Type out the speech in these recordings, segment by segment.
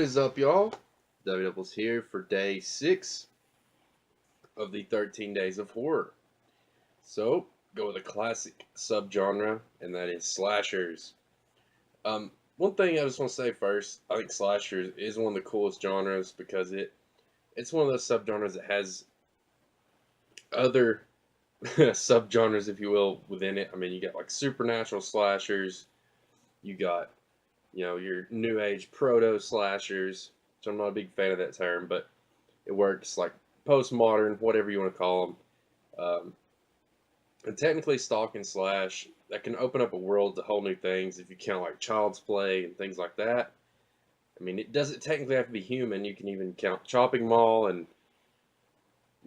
is up, y'all? Dubbles here for day 6 of the 13 Days of Horror. So, go with a classic subgenre, and that is slashers. One thing I just want to say first, I think slashers is one of the coolest genres because it's one of those subgenres that has other subgenres, if you will, within it. I mean, you got like supernatural slashers, you got your new age proto slashers, which I'm not a big fan of that term, but it works, like postmodern, whatever you want to call them. And technically, stalk and slash that can open up a world to whole new things if you count like Child's Play and things like that. I mean, it doesn't technically have to be human. You can even count Chopping Mall, and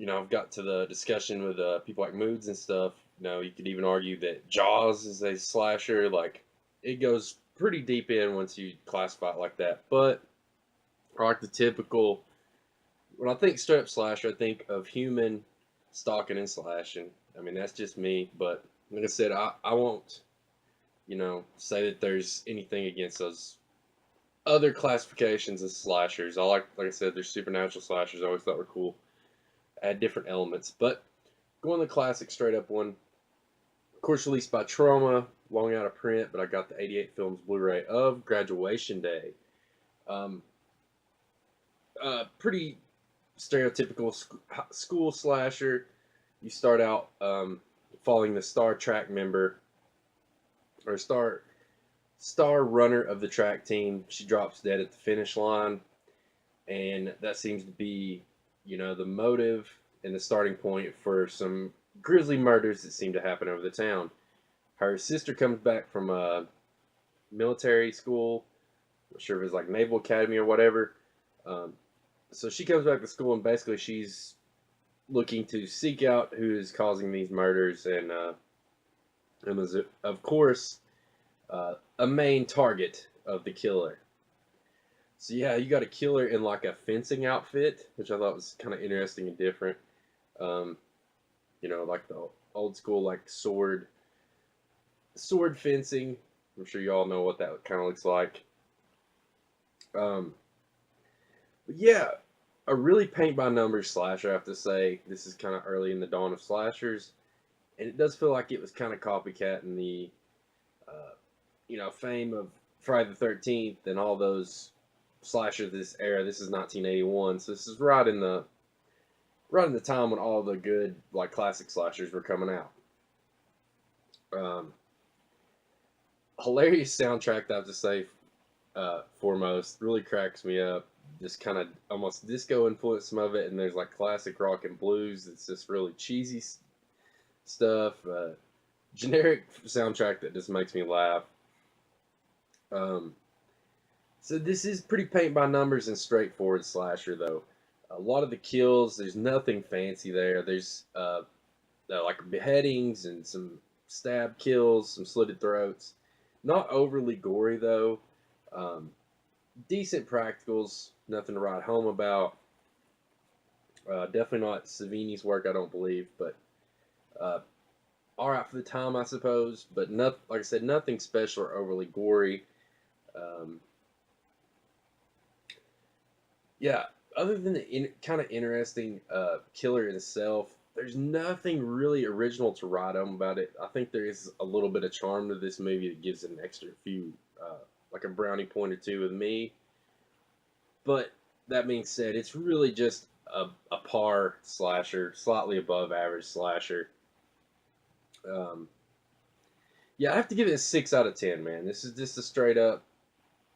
I've got to the discussion with people like Moods and stuff. You could even argue that Jaws is a slasher. Like, it goes pretty deep in once you classify it like that. But I like the typical. When I think straight up slasher, I think of human stalking and slashing. I mean, that's just me. But like I said, I won't, say that there's anything against those other classifications as slashers. Like I said, there's supernatural slashers. I always thought were cool. Add different elements. But going the classic straight up one, of course, released by Troma, long out of print, but I got the 88 Films Blu-ray of Graduation Day. Pretty stereotypical school slasher. You start out following the star track member, or star runner of the track team. She drops dead at the finish line, and that seems to be, the motive and the starting point for some grisly murders that seem to happen over the town. Her sister comes back from a military school. I'm not sure if it's like Naval Academy or whatever. So she comes back to school, and basically she's looking to seek out who is causing these murders, and was, of course, a main target of the killer. So yeah, you got a killer in like a fencing outfit, which I thought was kind of interesting and different. Like the old school like sword fencing. I'm sure you all know what that kind of looks like. But yeah, a really paint by numbers slasher. I have to say, this is kind of early in the dawn of slashers, and it does feel like it was kind of copycatting the, fame of Friday the 13th and all those slashers of this era. This is 1981, so this is right in the time when all the good like classic slashers were coming out. Hilarious soundtrack, I have to say. Foremost, really cracks me up. Just kind of almost disco influence some of it, and there's like classic rock and blues. It's just really cheesy stuff. Generic soundtrack that just makes me laugh. So this is pretty paint by numbers and straightforward slasher, though. A lot of the kills, there's nothing fancy there. There's like beheadings and some stab kills, some slitted throats. Not overly gory, though. Decent practicals, nothing to write home about. Definitely not Savini's work, I don't believe, but all right for the time, I suppose. But not, like I said, nothing special or overly gory. Yeah, other than the kind of interesting killer itself, there's nothing really original to write home about it. I think there is a little bit of charm to this movie that gives it an extra few, like a brownie point or two with me. But that being said, it's really just a par slasher, slightly above average slasher. Yeah, I have to give it a 6 out of 10, man. This is just a straight up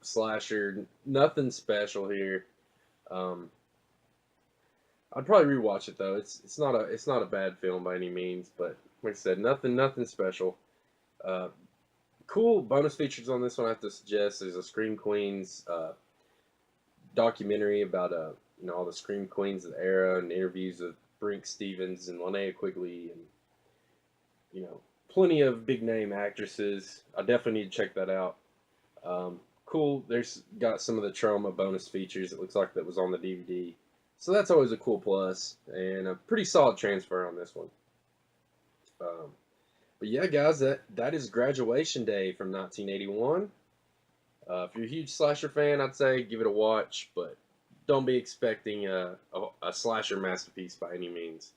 slasher. Nothing special here. I'd probably rewatch it though. It's not a bad film by any means, but like I said, nothing special. Cool bonus features on this one I have to suggest. There's a Scream Queens documentary about all the Scream Queens of the era, and interviews with Brink Stevens and Linnea Quigley, and plenty of big name actresses. I definitely need to check that out. Cool. There's got some of the Troma bonus features. It looks like that was on the DVD, so that's always a cool plus, and a pretty solid transfer on this one. But yeah, guys, that is Graduation Day from 1981. If you're a huge slasher fan, I'd say give it a watch, but don't be expecting a slasher masterpiece by any means.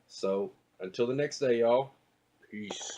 So, until the next day, y'all, peace.